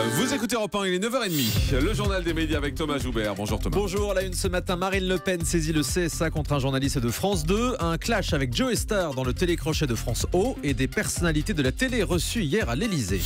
Vous écoutez Europe 1, il est 9h30. Le journal des médias avec Thomas Joubert. Bonjour Thomas. Bonjour, à la une ce matin, Marine Le Pen saisit le CSA contre un journaliste de France 2. Un clash avec Joe Star dans le télécrochet de France O et des personnalités de la télé reçues hier à l'Elysée.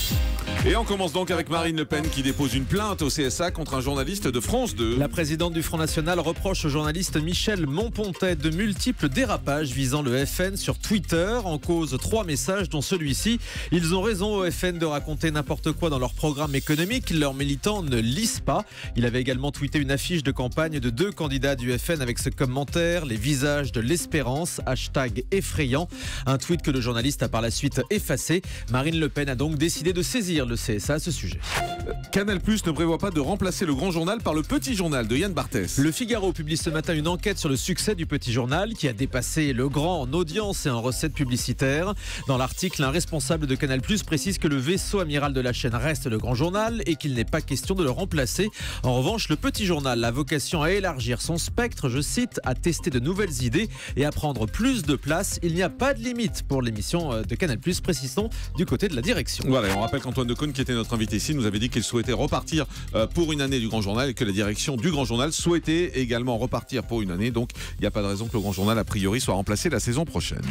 Et on commence donc avec Marine Le Pen qui dépose une plainte au CSA contre un journaliste de France 2. La présidente du Front National reproche au journaliste Michel Monpontet de multiples dérapages visant le FN sur Twitter. En cause 3 messages dont celui-ci. Ils ont raison au FN de raconter n'importe quoi dans leur programme économique. Leurs militants ne lisent pas. Il avait également tweeté une affiche de campagne de 2 candidats du FN avec ce commentaire: les visages de l'espérance, hashtag effrayant. Un tweet que le journaliste a par la suite effacé. Marine Le Pen a donc décidé de saisir le CSA à ce sujet. Canal+ ne prévoit pas de remplacer le Grand Journal par le Petit Journal de Yann Barthès. Le Figaro publie ce matin une enquête sur le succès du Petit Journal qui a dépassé le Grand en audience et en recettes publicitaires. Dans l'article, un responsable de Canal+ précise que le vaisseau amiral de la chaîne reste le Grand Journal et qu'il n'est pas question de le remplacer. En revanche, le Petit Journal a vocation à élargir son spectre, je cite, à tester de nouvelles idées et à prendre plus de place. Il n'y a pas de limite pour l'émission de Canal+, précisons du côté de la direction. Voilà, et on rappelle qu'Antoine Decaune, qui était notre invité ici, nous avait dit qu'il souhaitait repartir pour une année du Grand Journal et que la direction du Grand Journal souhaitait également repartir pour une année. Donc, il n'y a pas de raison que le Grand Journal, a priori, soit remplacé la saison prochaine.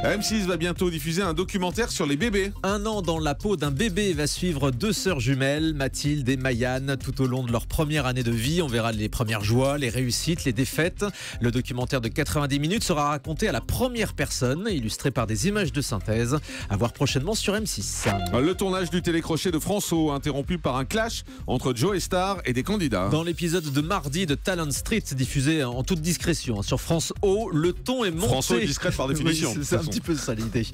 M6 va bientôt diffuser un documentaire sur les bébés. 1 an dans la peau d'un bébé va suivre 2 sœurs jumelles, Mathilde et Maïane, tout au long de leur première année de vie. On verra les premières joies, les réussites, les défaites. Le documentaire de 90 minutes sera raconté à la première personne, illustré par des images de synthèse. À voir prochainement sur M6. Le tournage du télécrochet de France O, interrompu par un clash entre Joe Star et des candidats. Dans l'épisode de mardi de Talent Street, diffusé en toute discrétion sur France O, le ton est monté. France O est discrète par définition. Oui, c'est un petit peu ça l'idée.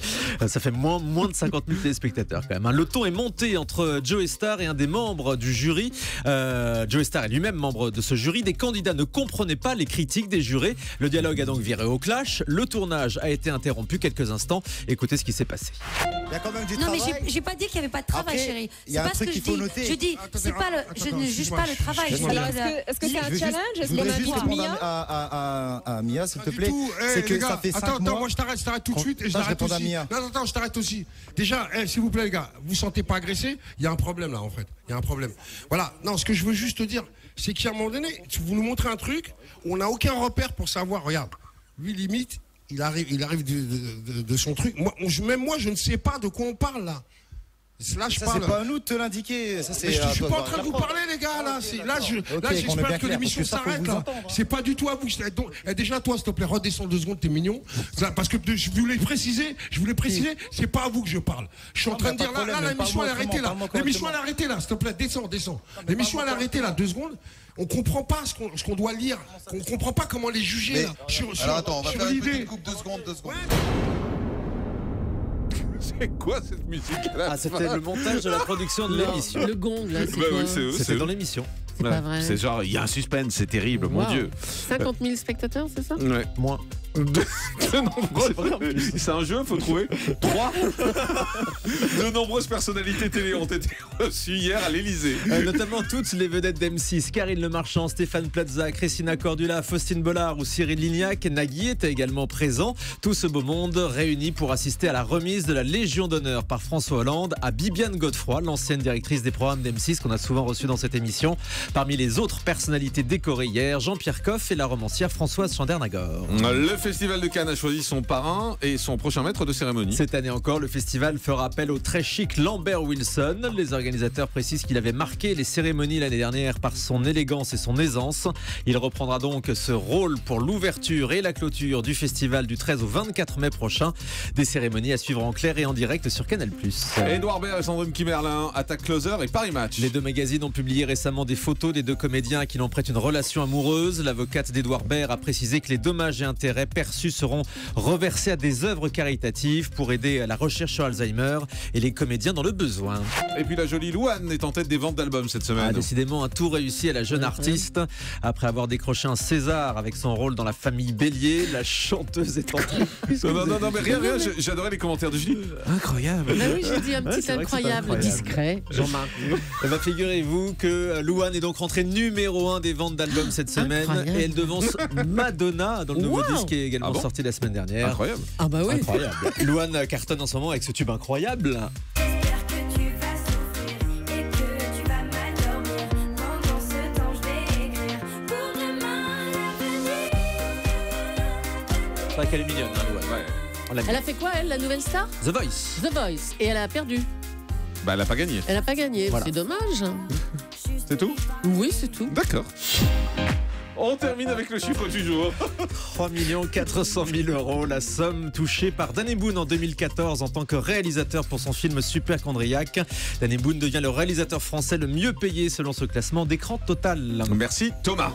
Ça fait moins de 50 000 téléspectateurs quand même. Le ton est monté entre Joe Star et un des membres du jury. Joe Star est lui-même membre de ce jury. Des candidats ne comprenaient pas les critiques des jurés. Le dialogue a donc viré au clash. Le tournage a été interrompu quelques instants. Écoutez ce qui s'est passé. Il y a quand même du Non, travail. mais j'ai pas dit qu'il n'y avait pas de travail, Après, chérie. il y a C'est un pas ce truc que je qu'il faut dis. noter. Je dis, c'est pas je ne juge pas le travail. je dis Alors, le- est-ce que c'est un challenge? Est-ce Je qu'on voudrais a juste droit répondre Mia à Mia, s'il te plaît. C'est que ça fait 5 mois. moi je t'arrête tout de suite et je je t'arrête réponds à aussi. Mia. Non, attends, je t'arrête aussi. Déjà, s'il vous plaît les gars, vous sentez pas agressé? Il y a un problème là en fait. Il y a un problème. Voilà. Non, ce que je veux juste te dire, c'est qu'à un moment donné, vous nous montrez un truc, on n'a aucun repère pour savoir. Regarde, lui limite, il arrive de son truc. Même moi, je ne sais pas de quoi on parle là. Là, je Ça, parle. c'est pas à nous de te l'indiquer. Ça, c'est. Mais je suis pas en train de vous parler, les gars, là. Là, j'espère que l'émission s'arrête, là. C'est pas du tout à vous. Donc, déjà, toi, s'il te plaît, redescends 2 secondes, t'es mignon. Parce que je voulais préciser, c'est pas à vous que je parle. Je suis en train de dire, là, l'émission, elle est arrêtée, là. L'émission, elle est arrêtée, là, s'il te plaît, descends. L'émission, elle est arrêtée, là, 2 secondes. On comprend pas ce qu'on doit lire. On comprend pas comment les juger, là. Alors attends, on va faire une l'idée. petite coupe, 2 secondes. C'est quoi cette musique là? Ah, c'était le montage de la production de l'émission. Le gong, là, c'est Bah quoi oui, c'est eux. C'était dans l'émission. C'est pas vrai. C'est genre, il y a un suspense, c'est terrible, mon Wow. Dieu. 50 000 spectateurs, c'est ça? Ouais. Moins. De nombreux... C'est un jeu, faut trouver 3. De nombreuses personnalités télé ont été reçues hier à l'Elysée. Notamment toutes les vedettes d'M6, Karine Le Marchand, Stéphane Plaza, Christina Cordula, Faustine Bollard ou Cyril Lignac. Nagui était également présent. Tout ce beau monde réuni pour assister à la remise de la Légion d'honneur par François Hollande à Bibiane Godefroy, l'ancienne directrice des programmes d'M6 qu'on a souvent reçue dans cette émission. Parmi les autres personnalités décorées hier, Jean-Pierre Coff et la romancière Françoise Chandernagor. Le Festival de Cannes a choisi son parrain et son prochain maître de cérémonie. Cette année encore, le festival fera appel au très chic Lambert Wilson. Les organisateurs précisent qu'il avait marqué les cérémonies l'année dernière par son élégance et son aisance. Il reprendra donc ce rôle pour l'ouverture et la clôture du festival du 13 au 24 mai prochain. Des cérémonies à suivre en clair et en direct sur Canal+. Édouard Baird et Sandrine Kimerlin, Attaque Closer et Paris Match. Les 2 magazines ont publié récemment des photos des 2 comédiens qui n'en prêtent une relation amoureuse. L'avocate d'Édouard Baird a précisé que les dommages et intérêts perçus seront reversés à des œuvres caritatives pour aider à la recherche sur Alzheimer et les comédiens dans le besoin. Et puis la jolie Louane est en tête des ventes d'albums cette semaine. Décidément un tout réussi à la jeune artiste. Après avoir décroché un César avec son rôle dans La Famille Bélier, la chanteuse est en Non, mais rien, j'adorais les commentaires de Julie. Incroyable. Bah oui, j'ai dit un petit c'est vrai que c'est incroyable, incroyable. discret, Jean-Marc. Eh ben, figurez-vous que Louane est donc rentrée numéro 1 des ventes d'albums cette semaine. Incroyable. Et elle devance Madonna dans le nouveau Wow. disque qui est également sorti la semaine dernière. Incroyable. Ah bah oui. Incroyable. Louane cartonne en ce moment avec ce tube incroyable. J'espère que tu vas souffrir et que tu vas C'est vrai qu'elle est mignonne, hein, ouais. Ouais. On l'aime Elle bien. a fait quoi, elle, la nouvelle star? The Voice. The Voice. Et elle a perdu. Bah, elle n'a pas gagné. Elle n'a pas gagné. Voilà. C'est dommage. C'est tout? Oui, c'est tout. D'accord. On termine avec le chiffre du jour. 3 400 000 €, la somme touchée par Danny Boone en 2014 en tant que réalisateur pour son film Superchondriac. Danny Boone devient le réalisateur français le mieux payé selon ce classement d'écran total. Merci Thomas.